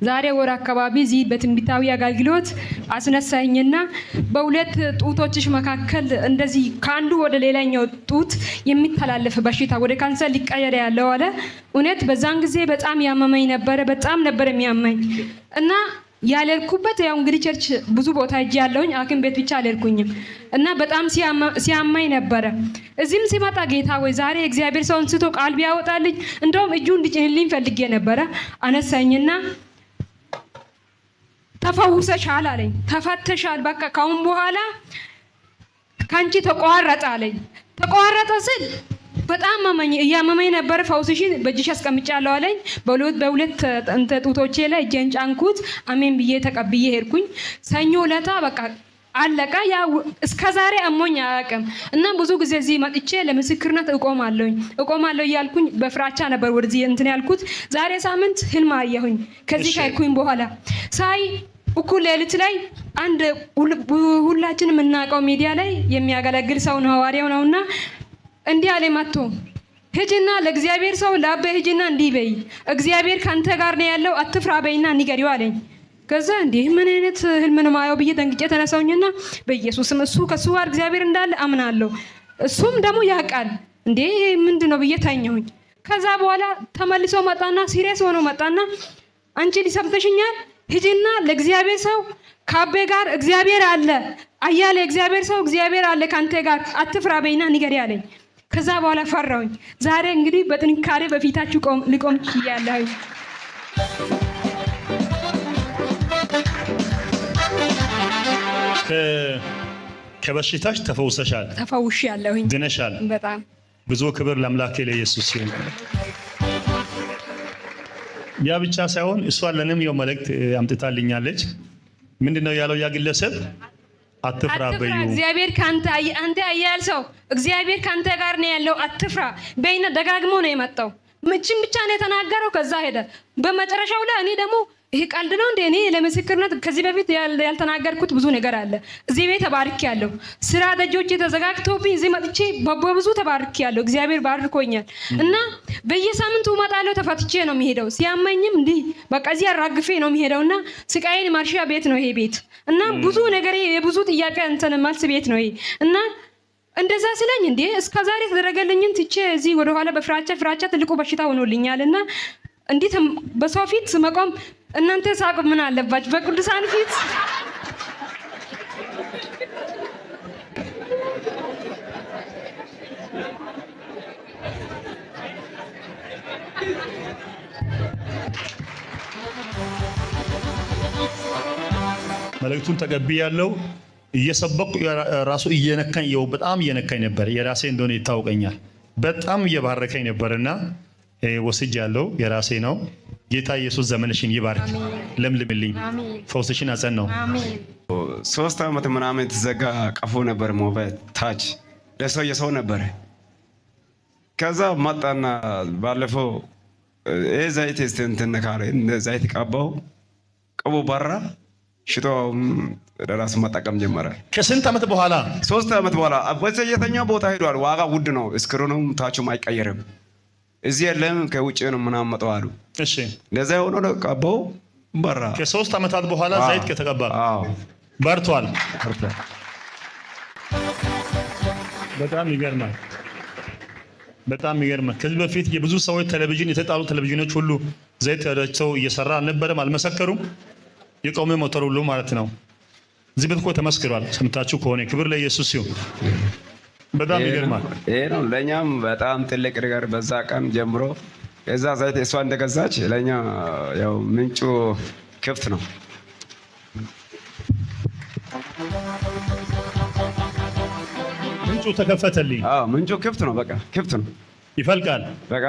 ዛሬ ወር አካባቢ እዚህ በትንቢታዊ አገልግሎት አስነሳኝና በሁለት ጡቶችሽ መካከል እንደዚህ ካንዱ ወደ ሌላኛው ጡት የሚተላለፍ በሽታ ወደ ካንሰር ሊቀየር ያለው አለ። እውነት በዛን ጊዜ በጣም ያመመኝ ነበር። በጣም ነበር የሚያመኝ እና ያለልኩበት ያው እንግዲህ ቸርች ብዙ ቦታ ሄጄ ያለውኝ ሐኪም ቤት ብቻ አልሄድኩኝም እና በጣም ሲያማኝ ነበር። እዚህም ሲመጣ ጌታ ወይ ዛሬ እግዚአብሔር ሰውን ስቶ ቃል ቢያወጣልኝ እንደውም እጁ እንዲጭንልኝ ፈልጌ ነበር። አነሳኝና ተፈውሰሻል አለኝ። ተፈተሻል፣ በቃ ካሁን በኋላ ካንቺ ተቋረጠ አለኝ። ተቋረጠ ስል በጣም ያመመኝ ነበር። ፈውስሽን በእጅሽ አስቀምጫለሁ አለኝ። በሁለት ጡቶቼ ላይ እጄን ጫንኩት። አሜን ብዬ ተቀብዬ ሄድኩኝ። ሰኞ ለታ በቃ አለቀ። ያው እስከዛሬ አሞኝ አያውቅም እና ብዙ ጊዜ እዚህ መጥቼ ለምስክርነት እቆማለሁ እያልኩኝ በፍራቻ ነበር ወደዚህ እንትን ያልኩት። ዛሬ ሳምንት ህልም አየሁኝ። ከዚህ ከሄድኩኝ በኋላ ሳይ እኩል ሌሊት ላይ አንድ ሁላችን የምናውቀው ሚዲያ ላይ የሚያገለግል ሰው ነው፣ ሐዋርያው ነውና እንዲህ አለ መጥቶ ሂጂና ለእግዚአብሔር ሰው ለአቤ ሂጂና እንዲህ በይ፣ እግዚአብሔር ካንተ ጋር ነው ያለው፣ አትፍራ በይና ንገሪው አለኝ። ከዛ እንዴ ምን አይነት ህልም ነው ማየው ብዬ ደንግጬ ተነሳውኝና በኢየሱስም እሱ ከሱ ጋር እግዚአብሔር እንዳለ አምናለሁ፣ እሱም ደግሞ ያውቃል እንዴ ምንድነው ብዬ ታኘሁኝ። ከዛ በኋላ ተመልሶ መጣና ሲሪየስ ሆኖ መጣና አንቺ ሊሰምተሽኛል፣ ሂጂና ለእግዚአብሔር ሰው ከአቤ ጋር እግዚአብሔር አለ አያለ፣ እግዚአብሔር ሰው እግዚአብሔር አለ ካንተ ጋር፣ አትፍራ በይና ንገሪ አለኝ። ከዛ በኋላ ፈራሁኝ። ዛሬ እንግዲህ በጥንካሬ በፊታችሁ ልቆም ችያለሁ። ከበሽታሽ ተፈውሰሻል? ተፈውሻለሁ፣ ድነሻል። በጣም ብዙ ክብር ለአምላኬ ለኢየሱስ ይሁን። ያ ብቻ ሳይሆን እሷ ለኔም የው መልእክት አምጥታልኛለች። ምንድነው ያለው ያ ግለሰብ? አትፍራ በዩ፣ እግዚአብሔር ካንተ አንተ አያል ሰው እግዚአብሔር ካንተ ጋር ነው ያለው፣ አትፍራ በይና ደጋግሞ ነው የመጣው። ምንጭም ብቻ ነው የተናገረው። ከዛ ሄደ። በመጨረሻው ላይ እኔ ደግሞ ይሄ ቀልድ ነው እንዴ? እኔ ለምስክርነት ከዚህ በፊት ያልተናገርኩት ብዙ ነገር አለ። እዚህ ቤት ተባርኬያለሁ። ስራ ደጆቼ ተዘጋግተውብኝ እዚህ መጥቼ በብዙ ተባርኬያለሁ። እግዚአብሔር ባርኮኛል እና በየሳምንቱ እመጣለሁ። ተፈትቼ ነው የሚሄደው። ሲያመኝም እንዲህ በቃ እዚህ አራግፌ ነው የሚሄደውና ስቃይን ማርሻ ቤት ነው ይሄ ቤት እና ብዙ ነገር የብዙ ጥያቄ እንትን መልስ ቤት ነው ይሄ እና እንደዛ ስለኝ እንዴ እስከዛሬ ተደረገልኝን ትቼ እዚህ ወደ ኋላ በፍራቻ ትልቁ በሽታ ሆኖልኛልና እንዴት በሰው ፊት መቆም እናንተ ሳቁ ምን አለባችሁ? በቅዱሳን ፊት መልእክቱን ተቀብያለሁ። እየሰበኩ ራሱ እየነካኝ በጣም እየነካኝ ነበር። የራሴ እንደሆነ ይታወቀኛል። በጣም እየባረከኝ ነበርና ወስጃለሁ። የራሴ ነው። ጌታ ኢየሱስ ዘመንሽን ይባርክ፣ ለምልምልኝ፣ ፈውስሽን አጸናው። አሜን። 3 ዓመት ምናምን የተዘጋ ቀፎ ነበር ሞባይል ታች ለሰው ነበር። ከዛ መጣና ባለፈው ዘይት እንትን ካለ ዘይት ቀባው፣ ቀቦ ባራ ሽቶ ለራሱ መጠቀም ጀመረ። ከስንት ዓመት በኋላ? 3 ዓመት በኋላ በየተኛ ቦታ ሄዷል። ዋጋ ውድ ነው። እስክሩንም ታቹም አይቀየርም። እዚህ የለም ከውጭ ነው ምናምን መጣው አሉ። እሺ ለዛ ሆኖ ቀባው በራ። ከ3 ዓመታት በኋላ ዘይት ከተቀባ በርቷል። በጣም ይገርማል። በጣም ይገርማል። ከዚህ በፊት የብዙ ሰዎች ቴሌቪዥን የተጣሉ ቴሌቪዥኖች ሁሉ ዘይት ተደርተው እየሰራ አልነበረም? አልመሰከሩም? የቆመ ሞተር ሁሉ ማለት ነው። እዚህ ቤት እኮ ተመስክሯል። ሰምታችሁ ከሆነ ክብር ለኢየሱስ ይሁን። በጣም ይገርማል። ይሄ ነው ለኛም በጣም ትልቅ ነገር። በዛ ቀን ጀምሮ እዛ ዘይት እሷ እንደገዛች ለኛ ያው ምንጩ ክፍት ነው። ምንጩ ተከፈተልኝ። ምንጩ ክፍት ነው። በቃ ክፍት ነው። ይፈልቃል። በቃ